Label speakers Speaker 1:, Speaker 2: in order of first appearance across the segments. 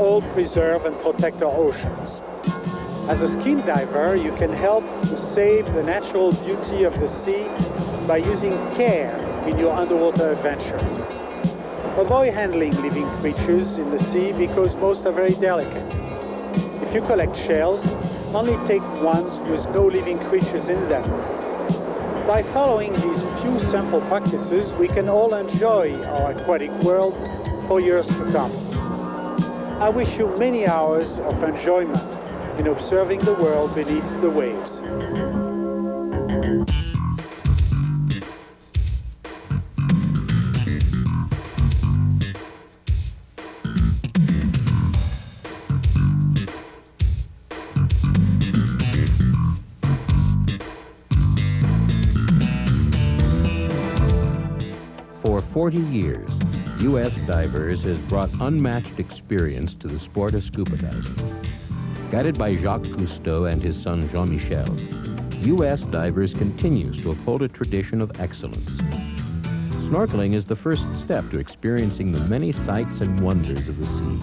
Speaker 1: all preserve and protect our oceans. As a skin diver, you can help to save the natural beauty of the sea by using care in your underwater adventures. Avoid handling living creatures in the sea because most are very delicate. If you collect shells, only take ones with no living creatures in them. By following these few simple practices, we can all enjoy our aquatic world for years to come. I wish you many hours of enjoyment in observing the world beneath the waves.
Speaker 2: For 40 years, U.S. Divers has brought unmatched experience to the sport of scuba diving. Guided by Jacques Cousteau and his son Jean-Michel, U.S. Divers continues to uphold a tradition of excellence. Snorkeling is the first step to experiencing the many sights and wonders of the sea.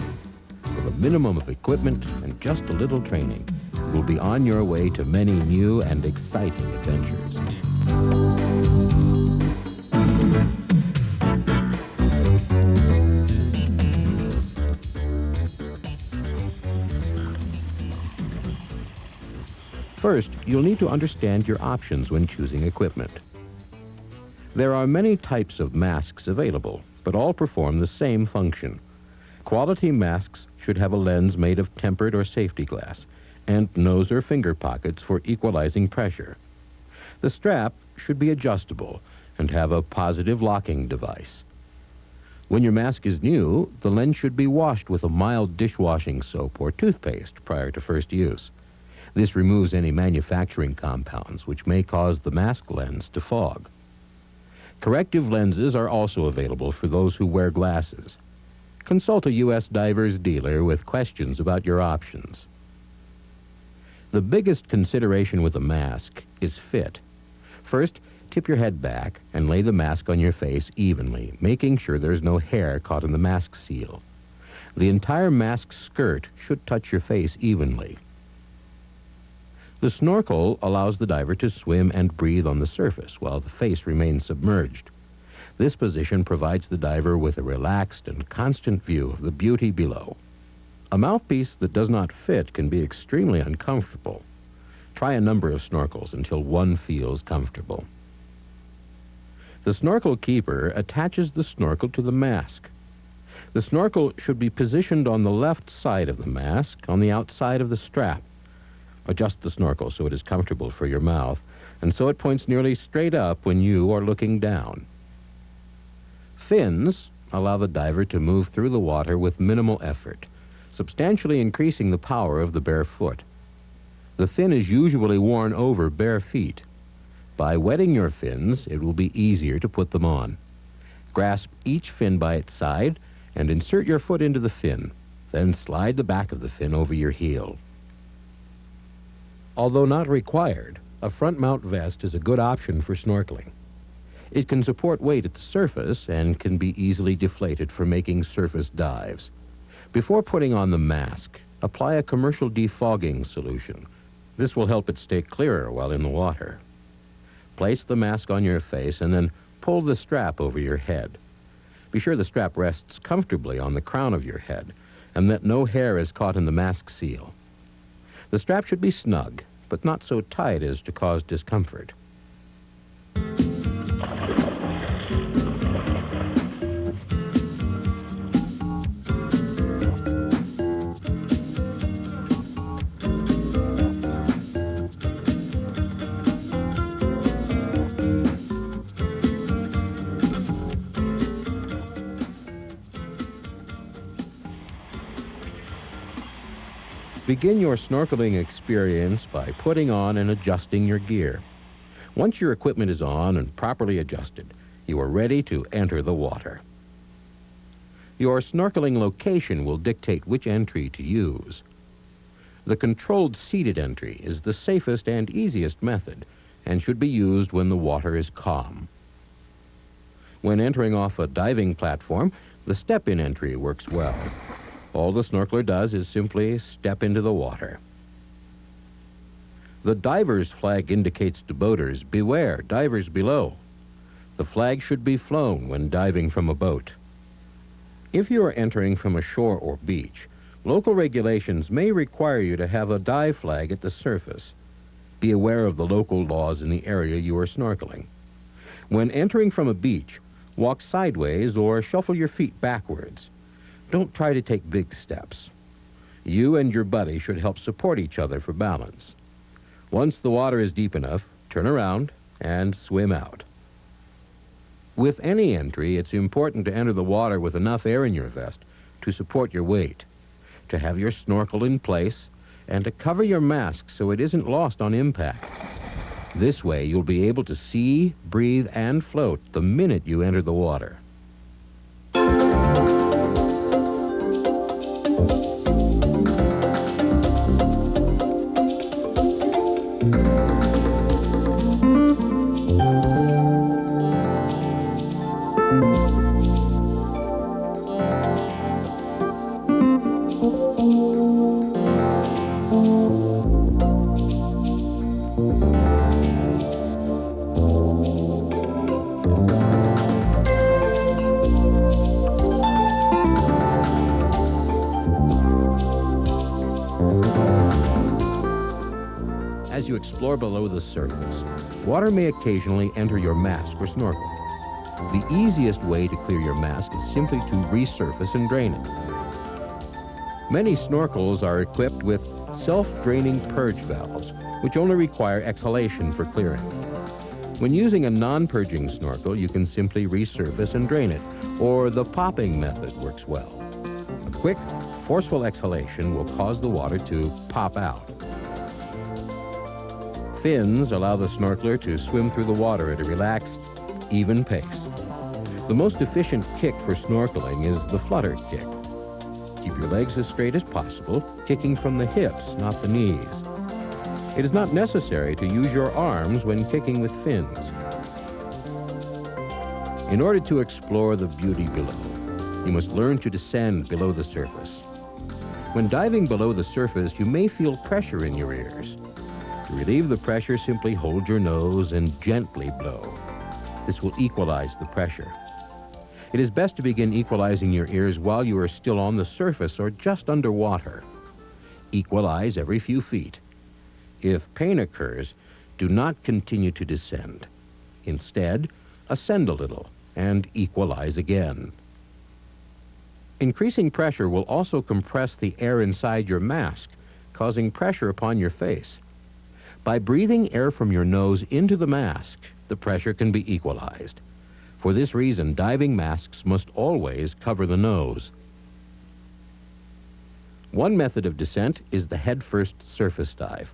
Speaker 2: With a minimum of equipment and just a little training, you will be on your way to many new and exciting adventures. First, you'll need to understand your options when choosing equipment. There are many types of masks available, but all perform the same function. Quality masks should have a lens made of tempered or safety glass, and nose or finger pockets for equalizing pressure. The strap should be adjustable and have a positive locking device. When your mask is new, the lens should be washed with a mild dishwashing soap or toothpaste prior to first use. This removes any manufacturing compounds which may cause the mask lens to fog. Corrective lenses are also available for those who wear glasses. Consult a U.S. Divers dealer with questions about your options. The biggest consideration with a mask is fit. First, tip your head back and lay the mask on your face evenly, making sure there's no hair caught in the mask seal. The entire mask skirt should touch your face evenly. The snorkel allows the diver to swim and breathe on the surface while the face remains submerged. This position provides the diver with a relaxed and constant view of the beauty below. A mouthpiece that does not fit can be extremely uncomfortable. Try a number of snorkels until one feels comfortable. The snorkel keeper attaches the snorkel to the mask. The snorkel should be positioned on the left side of the mask, on the outside of the strap. Adjust the snorkel so it is comfortable for your mouth, and so it points nearly straight up when you are looking down. Fins allow the diver to move through the water with minimal effort, substantially increasing the power of the bare foot. The fin is usually worn over bare feet. By wetting your fins, it will be easier to put them on. Grasp each fin by its side and insert your foot into the fin. Then slide the back of the fin over your heel. Although not required, a front mount vest is a good option for snorkeling. It can support weight at the surface and can be easily deflated for making surface dives. Before putting on the mask, apply a commercial defogging solution. This will help it stay clearer while in the water. Place the mask on your face and then pull the strap over your head. Be sure the strap rests comfortably on the crown of your head and that no hair is caught in the mask seal. The strap should be snug, but not so tight as to cause discomfort. Begin your snorkeling experience by putting on and adjusting your gear. Once your equipment is on and properly adjusted, you are ready to enter the water. Your snorkeling location will dictate which entry to use. The controlled seated entry is the safest and easiest method and should be used when the water is calm. When entering off a diving platform, the step-in entry works well. All the snorkeler does is simply step into the water. The diver's flag indicates to boaters, beware, divers below. The flag should be flown when diving from a boat. If you are entering from a shore or beach, local regulations may require you to have a dive flag at the surface. Be aware of the local laws in the area you are snorkeling. When entering from a beach, walk sideways or shuffle your feet backwards. Don't try to take big steps. You and your buddy should help support each other for balance. Once the water is deep enough, turn around and swim out. With any entry, it's important to enter the water with enough air in your vest to support your weight, to have your snorkel in place, and to cover your mask so it isn't lost on impact. This way, you'll be able to see, breathe, and float the minute you enter the water. As you explore below the surface, water may occasionally enter your mask or snorkel. The easiest way to clear your mask is simply to resurface and drain it. Many snorkels are equipped with self-draining purge valves, which only require exhalation for clearing. When using a non-purging snorkel, you can simply resurface and drain it, or the popping method works well. A quick, forceful exhalation will cause the water to pop out. Fins allow the snorkeler to swim through the water at a relaxed, even pace. The most efficient kick for snorkeling is the flutter kick. Keep your legs as straight as possible, kicking from the hips, not the knees. It is not necessary to use your arms when kicking with fins. In order to explore the beauty below, you must learn to descend below the surface. When diving below the surface, you may feel pressure in your ears. To relieve the pressure, simply hold your nose and gently blow. This will equalize the pressure. It is best to begin equalizing your ears while you are still on the surface or just underwater. Equalize every few feet. If pain occurs, do not continue to descend. Instead, ascend a little and equalize again. Increasing pressure will also compress the air inside your mask, causing pressure upon your face. By breathing air from your nose into the mask, the pressure can be equalized. For this reason, diving masks must always cover the nose. One method of descent is the head-first surface dive.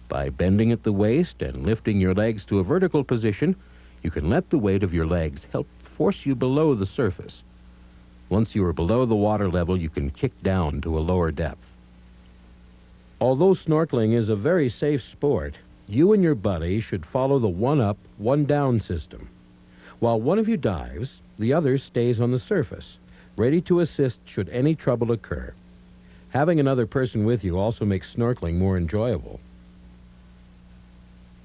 Speaker 2: By bending at the waist and lifting your legs to a vertical position, you can let the weight of your legs help force you below the surface. Once you are below the water level, you can kick down to a lower depth. Although snorkeling is a very safe sport, you and your buddy should follow the one-up, one-down system. While one of you dives, the other stays on the surface, ready to assist should any trouble occur. Having another person with you also makes snorkeling more enjoyable.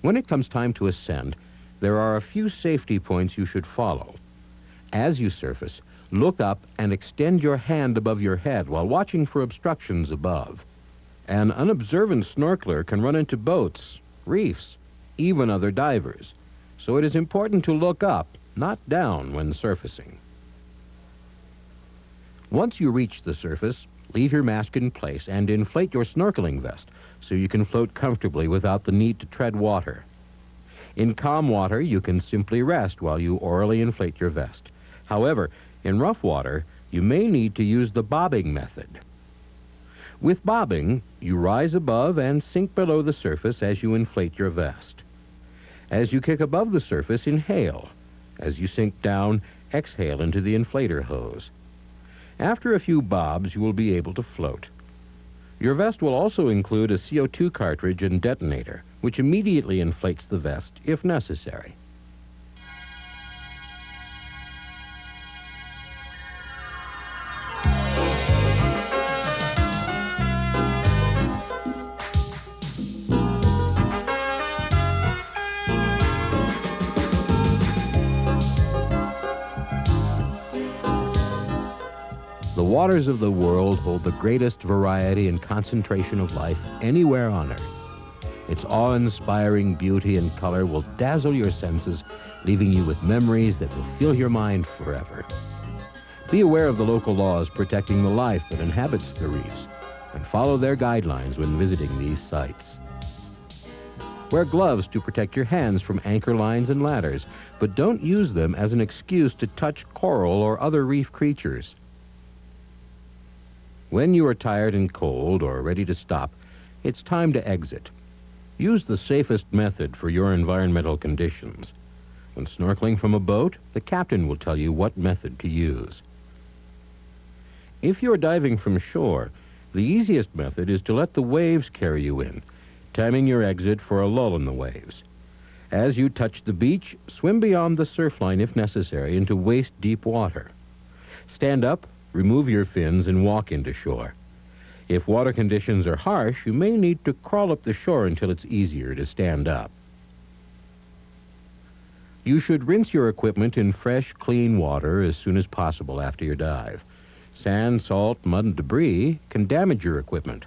Speaker 2: When it comes time to ascend, there are a few safety points you should follow. As you surface, look up and extend your hand above your head while watching for obstructions above. An unobservant snorkeler can run into boats, reefs, even other divers. So it is important to look up, not down, when surfacing. Once you reach the surface, leave your mask in place and inflate your snorkeling vest so you can float comfortably without the need to tread water. In calm water, you can simply rest while you orally inflate your vest. However, in rough water, you may need to use the bobbing method. With bobbing, you rise above and sink below the surface as you inflate your vest. As you kick above the surface, inhale. As you sink down, exhale into the inflator hose. After a few bobs, you will be able to float. Your vest will also include a CO2 cartridge and detonator, which immediately inflates the vest if necessary. waters of the world hold the greatest variety and concentration of life anywhere on Earth. Its awe-inspiring beauty and color will dazzle your senses, leaving you with memories that will fill your mind forever. Be aware of the local laws protecting the life that inhabits the reefs, and follow their guidelines when visiting these sites. Wear gloves to protect your hands from anchor lines and ladders, but don't use them as an excuse to touch coral or other reef creatures. When you are tired and cold or ready to stop, it's time to exit. Use the safest method for your environmental conditions. When snorkeling from a boat, the captain will tell you what method to use. If you're diving from shore, the easiest method is to let the waves carry you in, timing your exit for a lull in the waves. As you touch the beach, swim beyond the surf line if necessary into waist-deep water. Stand up, remove your fins, and walk into shore. If water conditions are harsh, you may need to crawl up the shore until it's easier to stand up. You should rinse your equipment in fresh, clean water as soon as possible after your dive. Sand, salt, mud, and debris can damage your equipment.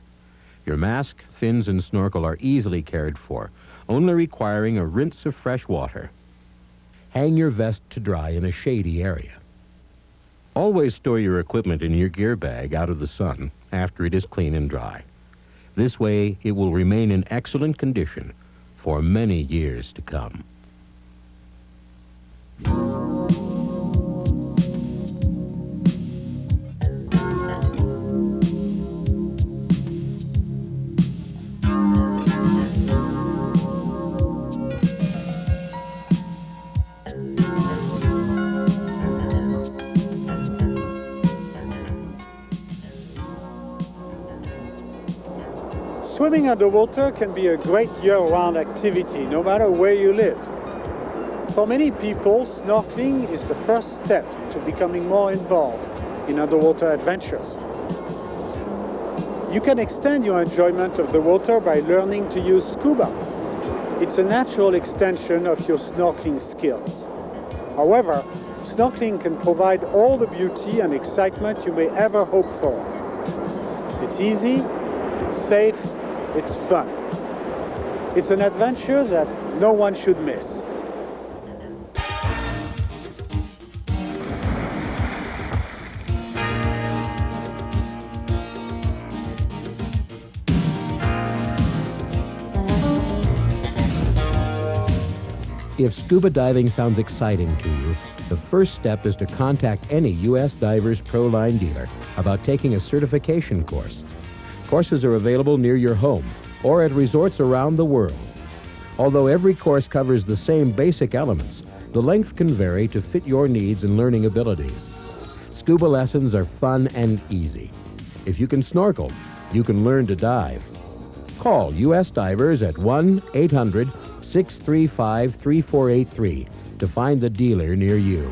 Speaker 2: Your mask, fins, and snorkel are easily cared for, only requiring a rinse of fresh water. Hang your vest to dry in a shady area. Always store your equipment in your gear bag out of the sun after it is clean and dry. This way, it will remain in excellent condition for many years to come.
Speaker 1: Swimming underwater can be a great year-round activity, no matter where you live. For many people, snorkeling is the first step to becoming more involved in underwater adventures. You can extend your enjoyment of the water by learning to use scuba. It's a natural extension of your snorkeling skills. However, snorkeling can provide all the beauty and excitement you may ever hope for. It's easy, it's safe, it's fun. It's an adventure that no one should miss.
Speaker 2: If scuba diving sounds exciting to you, the first step is to contact any U.S. Divers Pro Line dealer about taking a certification course. Courses are available near your home or at resorts around the world. Although every course covers the same basic elements, the length can vary to fit your needs and learning abilities. Scuba lessons are fun and easy. If you can snorkel, you can learn to dive. Call U.S. Divers at 1-800-635-3483 to find the dealer near you.